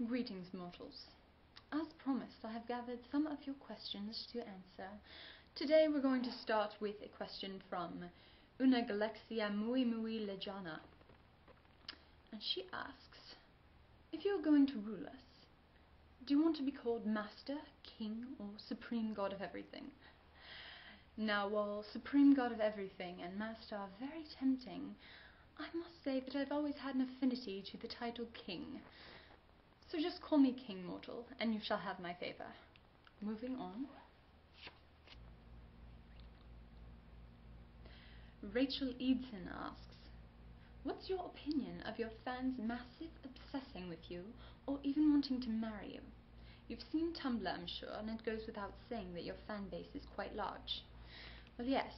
Greetings, mortals. As promised, I have gathered some of your questions to answer. Today we're going to start with a question from Una Galaxia Muy Muy Lejana. And she asks, if you're going to rule us, do you want to be called Master, King, or Supreme God of Everything? Now, while Supreme God of Everything and Master are very tempting, I must say that I've always had an affinity to the title King. So just call me King, mortal, and you shall have my favour. Moving on. Rachel Eidson asks, what's your opinion of your fans' massive obsessing with you, or even wanting to marry you? You've seen Tumblr, I'm sure, and it goes without saying that your fan base is quite large. Well, yes,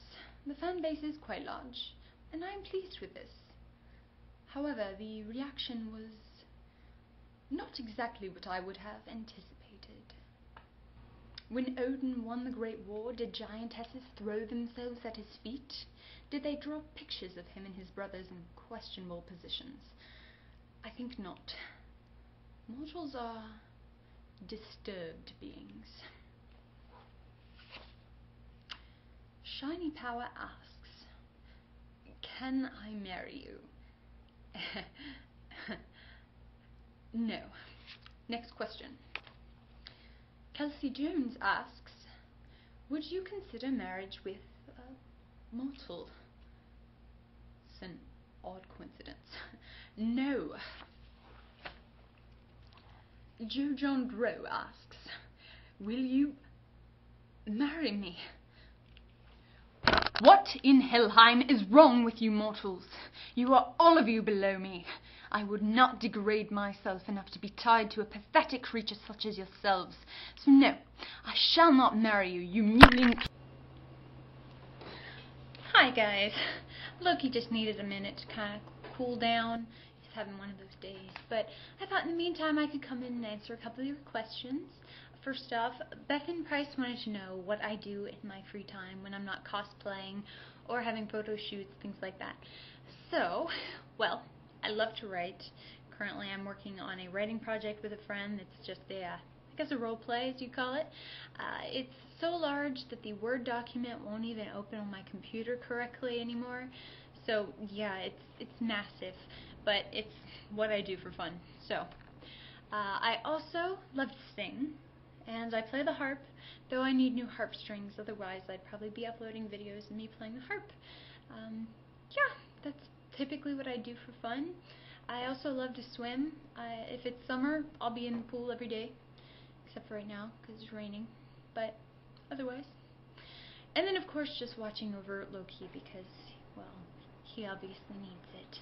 the fan base is quite large, and I'm pleased with this. However, the reaction was not exactly what I would have anticipated. When Odin won the Great War, did giantesses throw themselves at his feet? Did they draw pictures of him and his brothers in questionable positions? I think not. Mortals are disturbed beings. Shiny Power asks, can I marry you? No. Next question. Kelsey Jones asks, would you consider marriage with a mortal? It's an odd coincidence. No. Joe John Grow asks, will you marry me? What in Helheim is wrong with you mortals? You are all of you below me. I would not degrade myself enough to be tied to a pathetic creature such as yourselves. So no, I shall not marry you, you mewling... Hi guys. Loki just needed a minute to kind of cool down. He's having one of those days. But I thought in the meantime I could come in and answer a couple of your questions. First off, Bethan Price wanted to know what I do in my free time when I'm not cosplaying or having photo shoots, things like that. So, well, I love to write. Currently I'm working on a writing project with a friend. It's just I guess a role play, as you call it. It's so large that the Word document won't even open on my computer correctly anymore. So yeah, it's massive, but it's what I do for fun. So I also love to sing, and I play the harp, though I need new harp strings, otherwise I'd probably be uploading videos of me playing the harp. Yeah, that's typically what I do for fun. I also love to swim. If it's summer, I'll be in the pool every day, except for right now because it's raining, but otherwise. And then of course just watching over Loki because, well, he obviously needs it.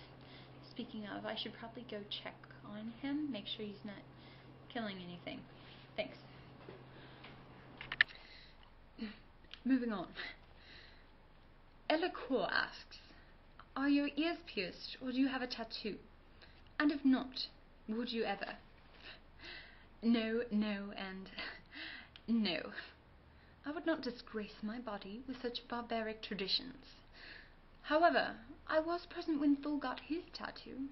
Speaking of, I should probably go check on him, make sure he's not killing anything. Thanks. Moving on. Ella Core asks, are your ears pierced or do you have a tattoo? And if not, would you ever? No, no, and no. I would not disgrace my body with such barbaric traditions. However, I was present when Thor got his tattoo.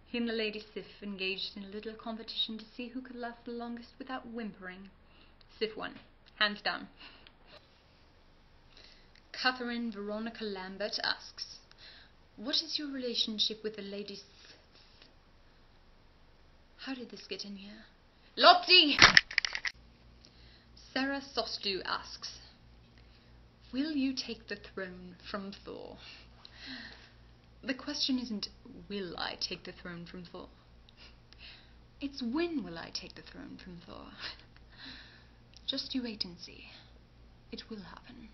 He and the Lady Sif engaged in a little competition to see who could last the longest without whimpering. Sif won, hands down. Catherine Veronica Lambert asks, what is your relationship with the Lady Sif? How did this get in here? Lopti! Sarah Sostu asks, will you take the throne from Thor? The question isn't, will I take the throne from Thor? It's when will I take the throne from Thor? Just you wait and see. It will happen.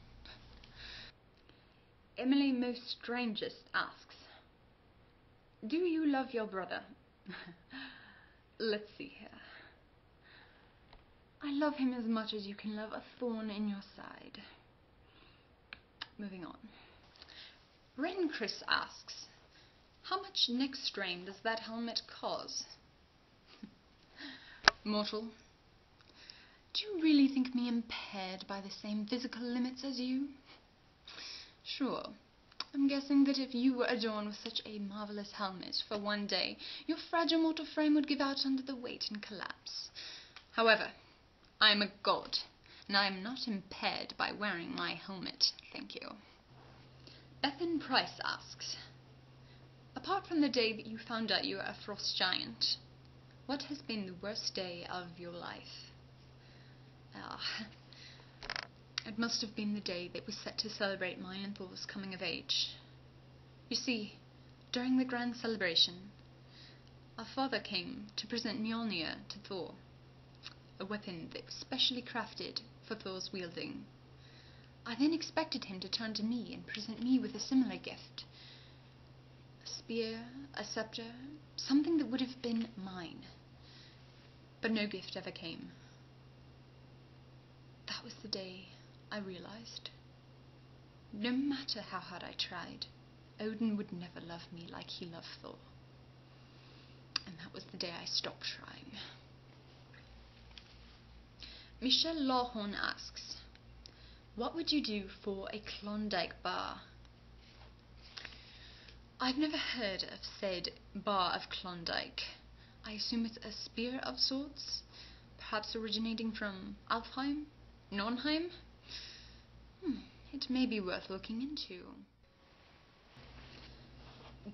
Emily Most Strangest asks, do you love your brother? Let's see here. I love him as much as you can love a thorn in your side. Moving on. Ren Chris asks, how much neck strain does that helmet cause? Mortal, do you really think me impaired by the same physical limits as you? Sure, I'm guessing that if you were adorned with such a marvelous helmet for one day, your fragile mortal frame would give out under the weight and collapse. However, I am a god, and I am not impaired by wearing my helmet, thank you. Bethan Price asks, apart from the day that you found out you were a frost giant, what has been the worst day of your life? It must have been the day that was set to celebrate my and Thor's coming of age. You see, during the grand celebration, our father came to present Mjolnir to Thor, a weapon that was specially crafted for Thor's wielding. I then expected him to turn to me and present me with a similar gift. A spear, a scepter, something that would have been mine. But no gift ever came. That was the day I realized, no matter how hard I tried, Odin would never love me like he loved Thor. And that was the day I stopped trying. Michelle Lawhorn asks, what would you do for a Klondike bar? I've never heard of said bar of Klondike. I assume it's a spear of sorts, perhaps originating from Alfheim? Nordheim? It may be worth looking into.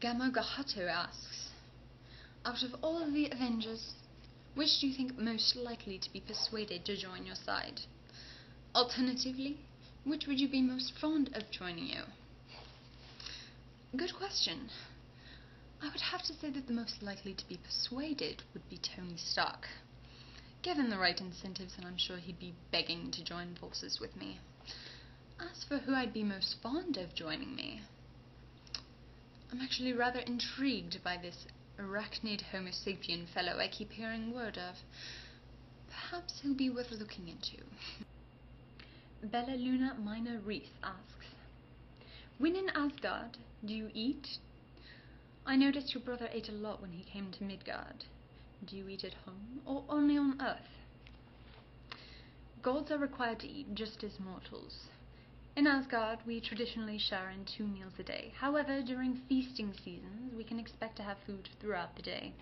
Gamma Gahato asks, out of all of the Avengers, which do you think most likely to be persuaded to join your side? Alternatively, which would you be most fond of joining you? Good question. I would have to say that the most likely to be persuaded would be Tony Stark. Given the right incentives, and I'm sure he'd be begging to join forces with me. As for who I'd be most fond of joining me, I'm actually rather intrigued by this arachnid homo sapien fellow I keep hearing word of. Perhaps he'll be worth looking into. Bella Luna Minor Reese asks, when in Asgard, do you eat? I noticed your brother ate a lot when he came to Midgard. Do you eat at home, or only on Earth? Gods are required to eat just as mortals. In Asgard, we traditionally share in 2 meals a day. However, during feasting seasons, we can expect to have food throughout the day.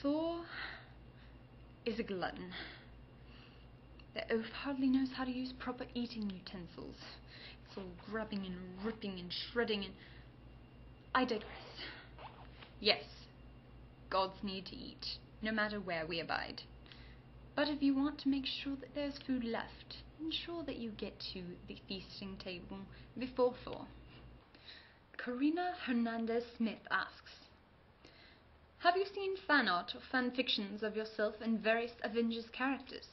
Thor is a glutton. The oaf hardly knows how to use proper eating utensils. It's all grabbing and ripping and shredding and... I digress. Yes, gods need to eat, no matter where we abide. But if you want to make sure that there's food left, ensure that you get to the feasting table before Thor. Karina Hernandez Smith asks, have you seen fan art or fan fictions of yourself and various Avengers characters?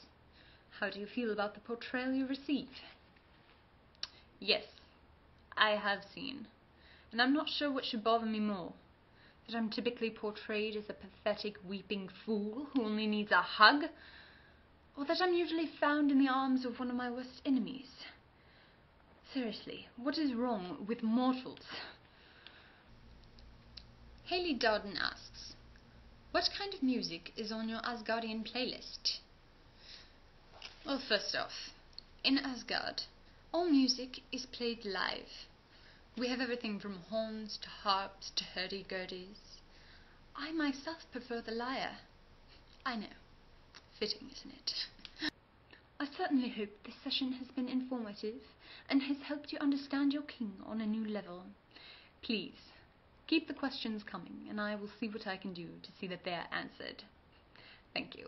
How do you feel about the portrayal you receive? Yes, I have seen, and I'm not sure what should bother me more. That I'm typically portrayed as a pathetic, weeping fool who only needs a hug, or that I'm usually found in the arms of one of my worst enemies. Seriously, what is wrong with mortals? Haley Darden asks, what kind of music is on your Asgardian playlist? Well, first off, in Asgard, all music is played live. We have everything from horns to harps to hurdy-gurdies. I myself prefer the lyre. I know. Fitting, isn't it? I certainly hope this session has been informative and has helped you understand your king on a new level. Please, keep the questions coming and I will see what I can do to see that they are answered. Thank you.